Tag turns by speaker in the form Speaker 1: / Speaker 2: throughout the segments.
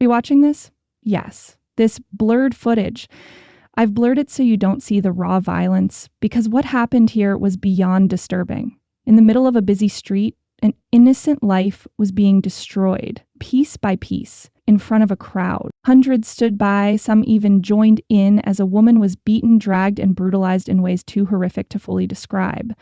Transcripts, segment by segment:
Speaker 1: Are you watching this? Yes. This blurred footage. I've blurred it so you don't see the raw violence, because what happened here was beyond disturbing. In the middle of a busy street, an innocent life was being destroyed, piece by piece, in front of a crowd. Hundreds stood by, some even joined in as a woman was beaten, dragged, and brutalized in ways too horrific to fully describe.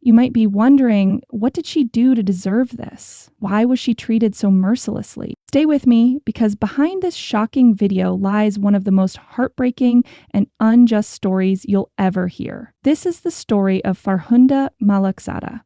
Speaker 1: You might be wondering, what did she do to deserve this? Why was she treated so mercilessly? Stay with me, because behind this shocking video lies one of the most heartbreaking and unjust stories you'll ever hear. This is the story of Farkhunda Malikzada,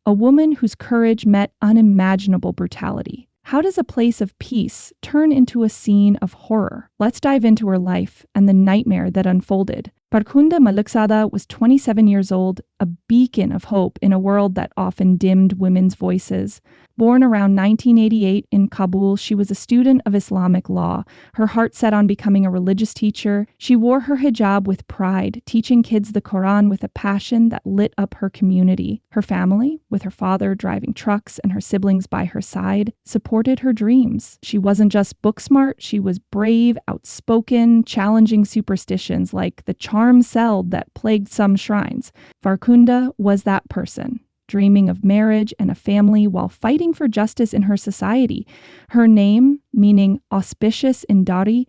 Speaker 1: a woman whose courage met unimaginable brutality. How does a place of peace turn into a scene of horror? Let's dive into her life and the nightmare that unfolded. Farkhunda Malikzada was 27 years old, a beacon of hope in a world that often dimmed women's voices. Born around 1988 in Kabul, she was a student of Islamic law, her heart set on becoming a religious teacher. She wore her hijab with pride, teaching kids the Quran with a passion that lit up her community. Her family, with her father driving trucks and her siblings by her side, supported her dreams. She wasn't just book smart, she was brave, outspoken, challenging superstitions like the charm cell that plagued some shrines. Farkhunda was that person, dreaming of marriage and a family while fighting for justice in her society. Her name, meaning auspicious in Dari,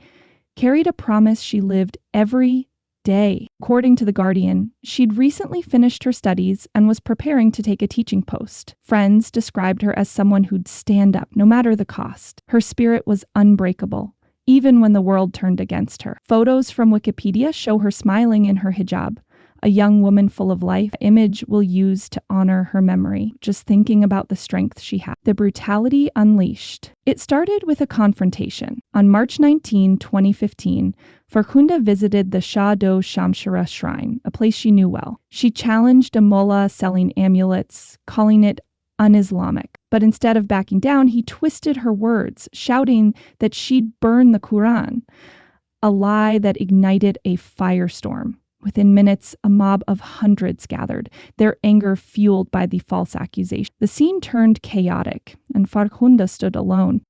Speaker 1: carried a promise she lived every day. According to The Guardian, she'd recently finished her studies and was preparing to take a teaching post. Friends described her as someone who'd stand up no matter the cost. Her spirit was unbreakable, even when the world turned against her. Photos from Wikipedia show her smiling in her hijab, a young woman full of life. The image we'll use to honor her memory, just thinking about the strength she had. The brutality unleashed. It started with a confrontation. On March 19, 2015, Farkhunda visited the Shah Do Shamshara shrine, a place she knew well. She challenged a mullah selling amulets, calling it un-Islamic. But instead of backing down, he twisted her words, shouting that she'd burn the Quran, a lie that ignited a firestorm. Within minutes, a mob of hundreds gathered, their anger fueled by the false accusation. The scene turned chaotic, and Farkhunda stood alone.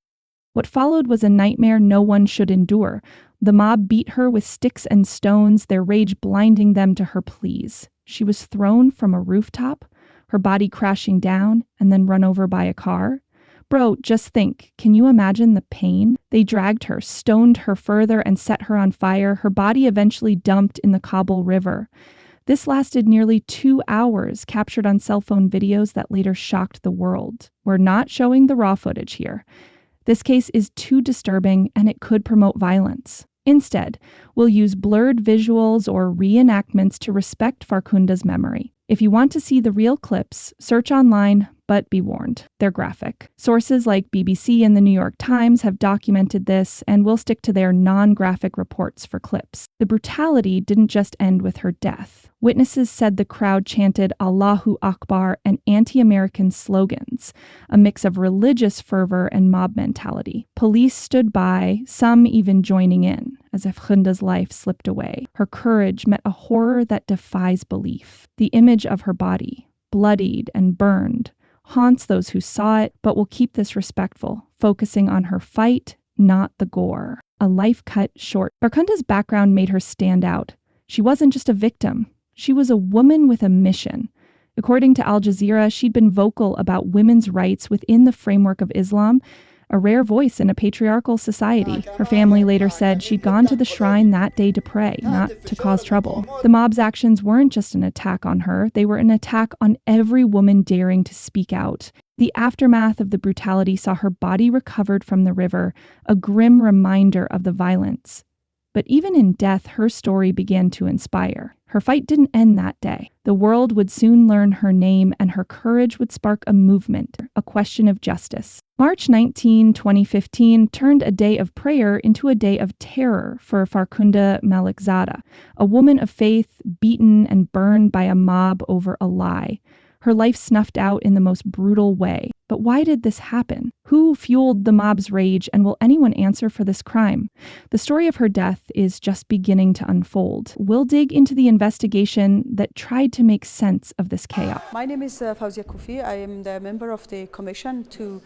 Speaker 1: What followed was a nightmare no one should endure. The mob beat her with sticks and stones, their rage blinding them to her pleas. She was thrown from a rooftop, her body crashing down, and then run over by a car. Bro, just think, can you imagine the pain? They dragged her, stoned her further, and set her on fire, her body eventually dumped in the Kabul River. This lasted nearly 2 hours, captured on cell phone videos that later shocked the world. We're not showing the raw footage here. This case is too disturbing, and it could promote violence. Instead, we'll use blurred visuals or reenactments to respect Farkhunda's memory. If you want to see the real clips, search online, but be warned, they're graphic. Sources like BBC and the New York Times have documented this, and we'll stick to their non-graphic reports for clips. The brutality didn't just end with her death. Witnesses said the crowd chanted Allahu Akbar and anti-American slogans, a mix of religious fervor and mob mentality. Police stood by, some even joining in, as if Farkhunda's life slipped away. Her courage met a horror that defies belief. The image of her body, bloodied and burned, haunts those who saw it, but will keep this respectful, focusing on her fight, not the gore. A life cut short. Farkhunda's background made her stand out. She wasn't just a victim. She was a woman with a mission. According to Al Jazeera, she'd been vocal about women's rights within the framework of Islam, a rare voice in a patriarchal society. Her family later said she'd gone to the shrine that day to pray, not to cause trouble. The mob's actions weren't just an attack on her, they were an attack on every woman daring to speak out. The aftermath of the brutality saw her body recovered from the river, a grim reminder of the violence. But even in death, her story began to inspire. Her fight didn't end that day. The world would soon learn her name, and her courage would spark a movement, a question of justice. March 19, 2015 turned a day of prayer into a day of terror for Farkhunda Malikzada, a woman of faith beaten and burned by a mob over a lie. Her life snuffed out in the most brutal way. But why did this happen? Who fueled the mob's rage, and will anyone answer for this crime? The story of her death is just beginning to unfold. We'll dig into the investigation that tried to make sense of this chaos.
Speaker 2: My name is Fawzia Koufi. I am the member of the commission to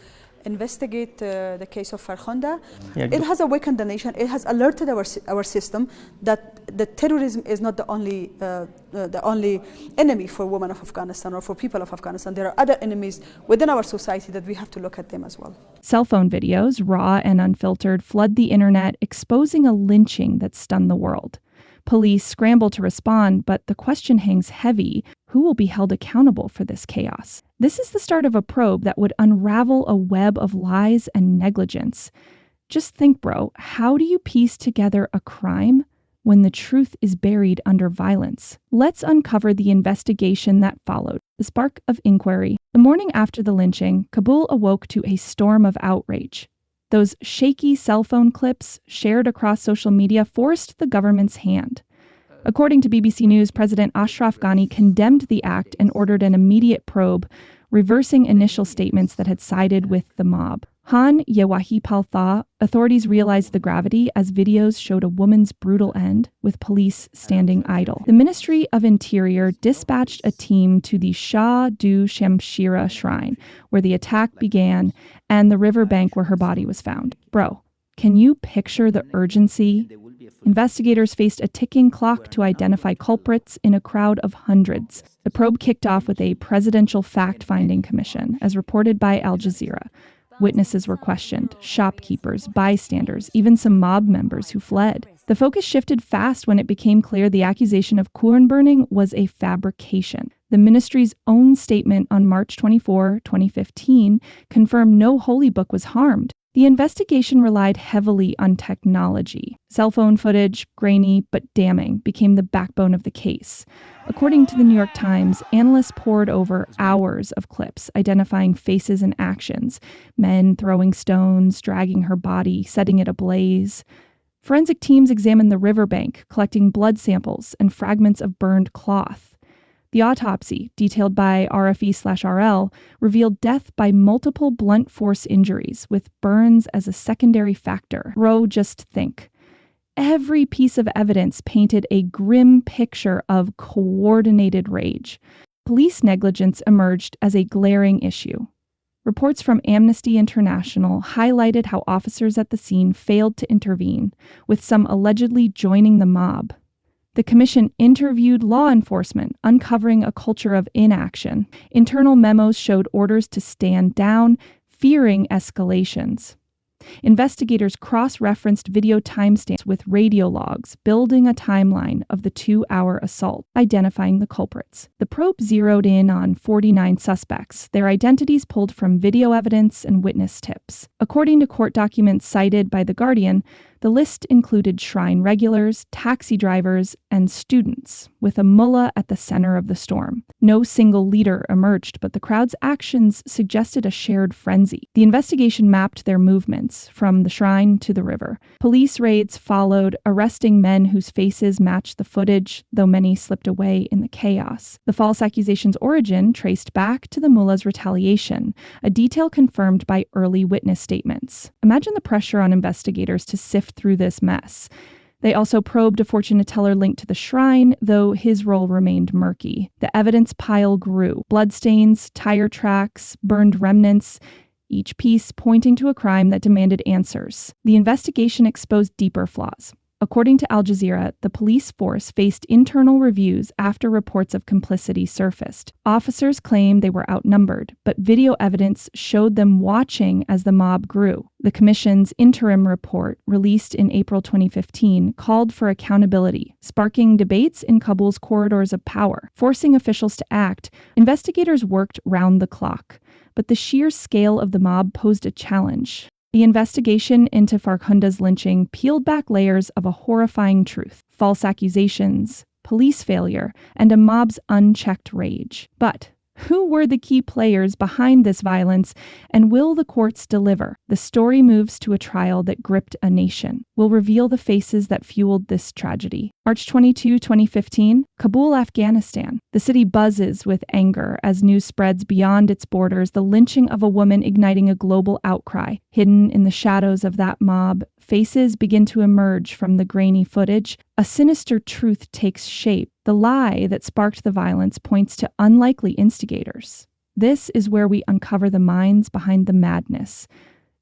Speaker 2: investigate the case of Farkhunda. It has awakened the nation. It has alerted our system that the terrorism is not the only enemy for women of Afghanistan or for people of Afghanistan. There are other enemies within our society that we have to look at them as well.
Speaker 1: Cell phone videos, raw and unfiltered, flood the internet, exposing a lynching that stunned the world. Police scramble to respond, but the question hangs heavy: who will be held accountable for this chaos? This is the start of a probe that would unravel a web of lies and negligence. Just think, bro, how do you piece together a crime when the truth is buried under violence? Let's uncover the investigation that followed, the spark of inquiry. The morning after the lynching, Kabul awoke to a storm of outrage. Those shaky cell phone clips shared across social media forced the government's hand. According to BBC News, President Ashraf Ghani condemned the act and ordered an immediate probe, reversing initial statements that had sided with the mob. Han Yewahi Paltha, authorities realized the gravity as videos showed a woman's brutal end, with police standing idle. The Ministry of Interior dispatched a team to the Shah du Shamshira shrine, where the attack began, and the riverbank where her body was found. Bro, can you picture the urgency? Investigators faced a ticking clock to identify culprits in a crowd of hundreds. The probe kicked off with a presidential fact-finding commission, as reported by Al Jazeera. Witnesses were questioned, shopkeepers, bystanders, even some mob members who fled. The focus shifted fast when it became clear the accusation of Quran burning was a fabrication. The ministry's own statement on March 24, 2015, confirmed no holy book was harmed. The investigation relied heavily on technology. Cell phone footage, grainy but damning, became the backbone of the case. According to the New York Times, analysts pored over hours of clips identifying faces and actions: men throwing stones, dragging her body, setting it ablaze. Forensic teams examined the riverbank, collecting blood samples and fragments of burned cloth. The autopsy, detailed by RFE/RL, revealed death by multiple blunt force injuries, with burns as a secondary factor. Bro, just think. Every piece of evidence painted a grim picture of coordinated rage. Police negligence emerged as a glaring issue. Reports from Amnesty International highlighted how officers at the scene failed to intervene, with some allegedly joining the mob. The commission interviewed law enforcement, uncovering a culture of inaction. Internal memos showed orders to stand down, fearing escalations. Investigators cross-referenced video timestamps with radio logs, building a timeline of the 2-hour assault, identifying the culprits. The probe zeroed in on 49 suspects, their identities pulled from video evidence and witness tips. According to court documents cited by The Guardian, the list included shrine regulars, taxi drivers, and students, with a mullah at the center of the storm. No single leader emerged, but the crowd's actions suggested a shared frenzy. The investigation mapped their movements, from the shrine to the river. Police raids followed, arresting men whose faces matched the footage, though many slipped away in the chaos. The false accusation's origin traced back to the mullah's retaliation, a detail confirmed by early witness statements. Imagine the pressure on investigators to sift through this mess. They also probed a fortune teller linked to the shrine, though his role remained murky. The evidence pile grew: bloodstains, tire tracks, burned remnants, each piece pointing to a crime that demanded answers. The investigation exposed deeper flaws. According to Al Jazeera, the police force faced internal reviews after reports of complicity surfaced. Officers claimed they were outnumbered, but video evidence showed them watching as the mob grew. The commission's interim report, released in April 2015, called for accountability, sparking debates in Kabul's corridors of power. Forcing officials to act, investigators worked round the clock, but the sheer scale of the mob posed a challenge. The investigation into Farkhunda's lynching peeled back layers of a horrifying truth: false accusations, police failure, and a mob's unchecked rage. But who were the key players behind this violence, and will the courts deliver? The story moves to a trial that gripped a nation. We'll reveal the faces that fueled this tragedy. March 22, 2015, Kabul, Afghanistan. The city buzzes with anger as news spreads beyond its borders, the lynching of a woman igniting a global outcry. Hidden in the shadows of that mob, faces begin to emerge from the grainy footage. A sinister truth takes shape. The lie that sparked the violence points to unlikely instigators: This is where we uncover the minds behind the madness.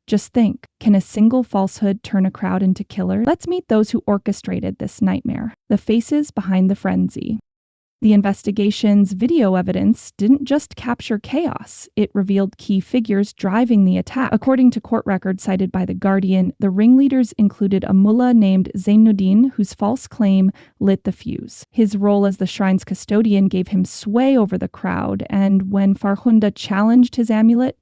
Speaker 1: Just think, can a single falsehood turn a crowd into killers? Let's meet those who orchestrated this nightmare, the faces behind the frenzy. The investigation's video evidence didn't just capture chaos, it revealed key figures driving the attack. According to court records cited by The Guardian, the ringleaders included a mullah named Zainuddin, whose false claim lit the fuse. His role as the shrine's custodian gave him sway over the crowd, and when Farkhunda challenged his amulet,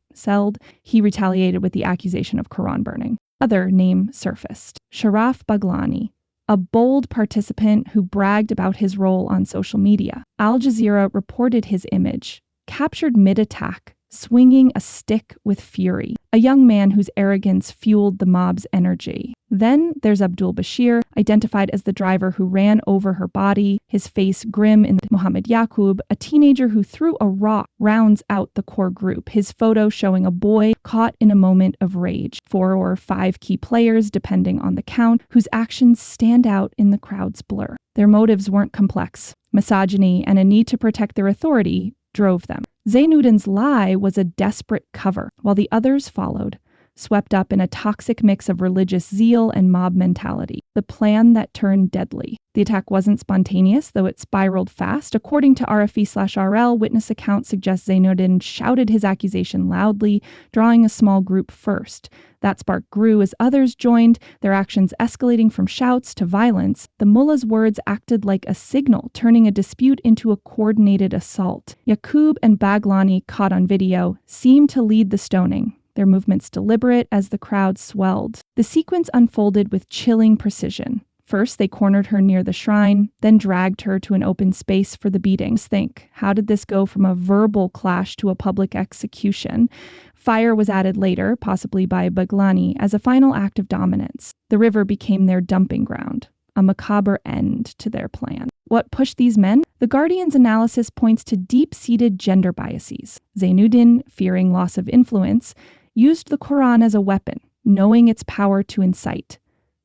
Speaker 1: he retaliated with the accusation of Quran burning. Another name surfaced: Sharaf Baglani, a bold participant who bragged about his role on social media. Al Jazeera reported his image, captured mid-attack, swinging a stick with fury, a young man whose arrogance fueled the mob's energy. Then there's Abdul Bashir, identified as the driver who ran over her body, his face grim in Mohammed Yaqub, a teenager who threw a rock, rounds out the core group, his photo showing a boy caught in a moment of rage. 4 or 5 key players, depending on the count, whose actions stand out in the crowd's blur. Their motives weren't complex. Misogyny and a need to protect their authority drove them. Zainuddin's lie was a desperate cover, while the others followed, swept up in a toxic mix of religious zeal and mob mentality. The plan that turned deadly. The attack wasn't spontaneous, though it spiraled fast. According to RFE/RL, witness accounts suggest Zainuddin shouted his accusation loudly, drawing a small group first. That spark grew as others joined, their actions escalating from shouts to violence. The mullah's words acted like a signal, turning a dispute into a coordinated assault. Yaqub and Baglani, caught on video, seemed to lead the stoning, their movements deliberate as the crowd swelled. The sequence unfolded with chilling precision. First, they cornered her near the shrine, then dragged her to an open space for the beatings. Think, how did this go from a verbal clash to a public execution? Fire was added later, possibly by Baglani, as a final act of dominance. The river became their dumping ground, a macabre end to their plan. What pushed these men? The Guardian's analysis points to deep-seated gender biases. Zainuddin, fearing loss of influence, used the Quran as a weapon, knowing its power to incite.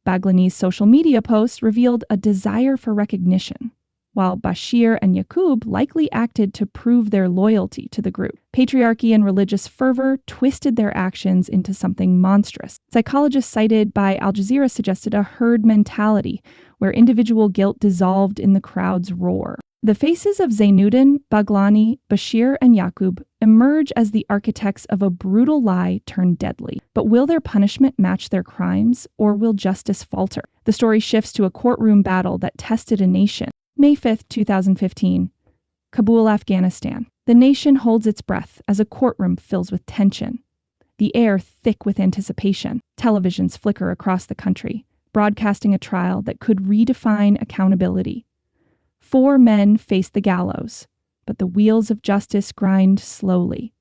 Speaker 1: Baglani's social media posts revealed a desire for recognition, while Bashir and Yaqub likely acted to prove their loyalty to the group. Patriarchy and religious fervor twisted their actions into something monstrous. Psychologists cited by Al Jazeera suggested a herd mentality, where individual guilt dissolved in the crowd's roar. The faces of Zainuddin, Baglani, Bashir, and Yaqub emerge as the architects of a brutal lie turned deadly. But will their punishment match their crimes, or will justice falter? The story shifts to a courtroom battle that tested a nation. May 5, 2015, Kabul, Afghanistan. The nation holds its breath as a courtroom fills with tension, the air thick with anticipation. Televisions flicker across the country, broadcasting a trial that could redefine accountability. 4 men face the gallows, but the wheels of justice grind slowly.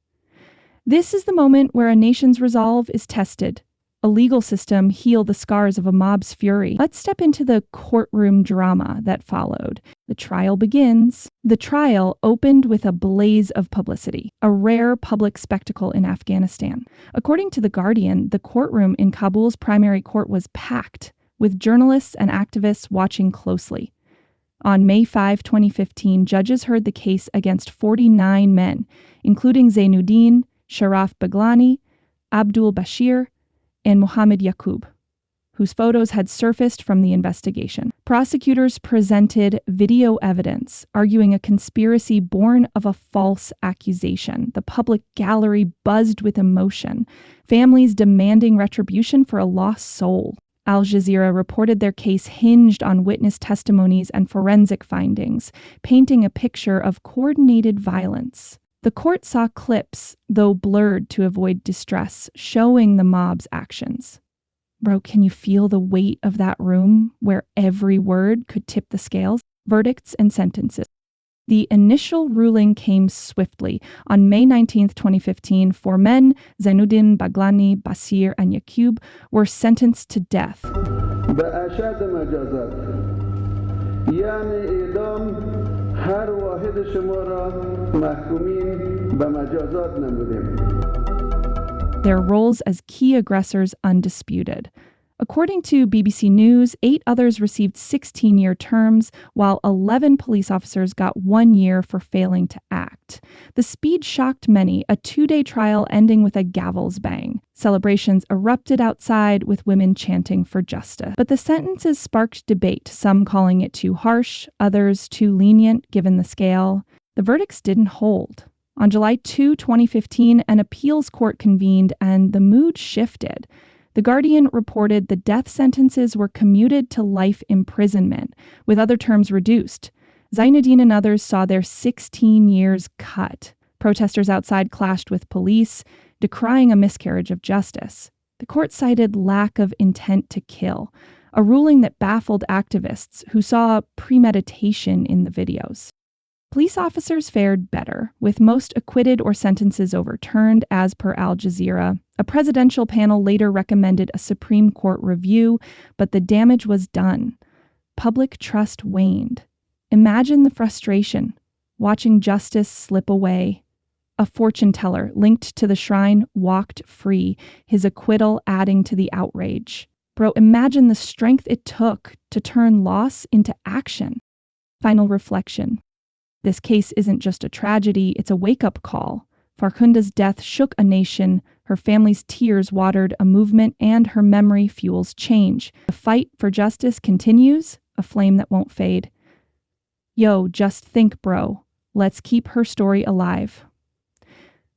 Speaker 1: This is the moment where a nation's resolve is tested, a legal system heal the scars of a mob's fury. Let's step into the courtroom drama that followed. The trial begins. The trial opened with a blaze of publicity, a rare public spectacle in Afghanistan. According to The Guardian, the courtroom in Kabul's primary court was packed, with journalists and activists watching closely. On May 5, 2015, judges heard the case against 49 men, including Zainuddin, Sharaf Baglani, Abdul Bashir, and Mohammed Yaqub, whose photos had surfaced from the investigation. Prosecutors presented video evidence, arguing a conspiracy born of a false accusation. The public gallery buzzed with emotion, families demanding retribution for a lost soul. Al Jazeera reported their case hinged on witness testimonies and forensic findings, painting a picture of coordinated violence. The court saw clips, though blurred to avoid distress, showing the mob's actions. Bro, can you feel the weight of that room where every word could tip the scales? Verdicts and sentences. The initial ruling came swiftly. On May 19, 2015, 4 men, Zainuddin, Baglani, Basir, and Yaqub, were sentenced to death. Their roles as key aggressors undisputed. According to BBC News, 8 others received 16-year terms, while 11 police officers got 1 year for failing to act. The speed shocked many, a 2-day trial ending with a gavel's bang. Celebrations erupted outside, with women chanting for justice. But the sentences sparked debate, some calling it too harsh, others too lenient given the scale. The verdicts didn't hold. On July 2, 2015, an appeals court convened and the mood shifted. The Guardian reported the death sentences were commuted to life imprisonment, with other terms reduced. Zainuddin and others saw their 16 years cut. Protesters outside clashed with police, decrying a miscarriage of justice. The court cited lack of intent to kill, a ruling that baffled activists who saw premeditation in the videos. Police officers fared better, with most acquitted or sentences overturned, as per Al Jazeera. A presidential panel later recommended a Supreme Court review, but the damage was done. Public trust waned. Imagine the frustration, watching justice slip away. A fortune teller linked to the shrine walked free, his acquittal adding to the outrage. Bro, imagine the strength it took to turn loss into action. Final reflection. This case isn't just a tragedy, it's a wake-up call. Farkhunda's death shook a nation, her family's tears watered a movement, and her memory fuels change. The fight for justice continues, a flame that won't fade. Yo, just think, bro. Let's keep her story alive.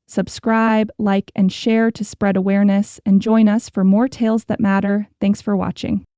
Speaker 1: Subscribe, like, and share to spread awareness, and join us for more tales that matter. Thanks for watching.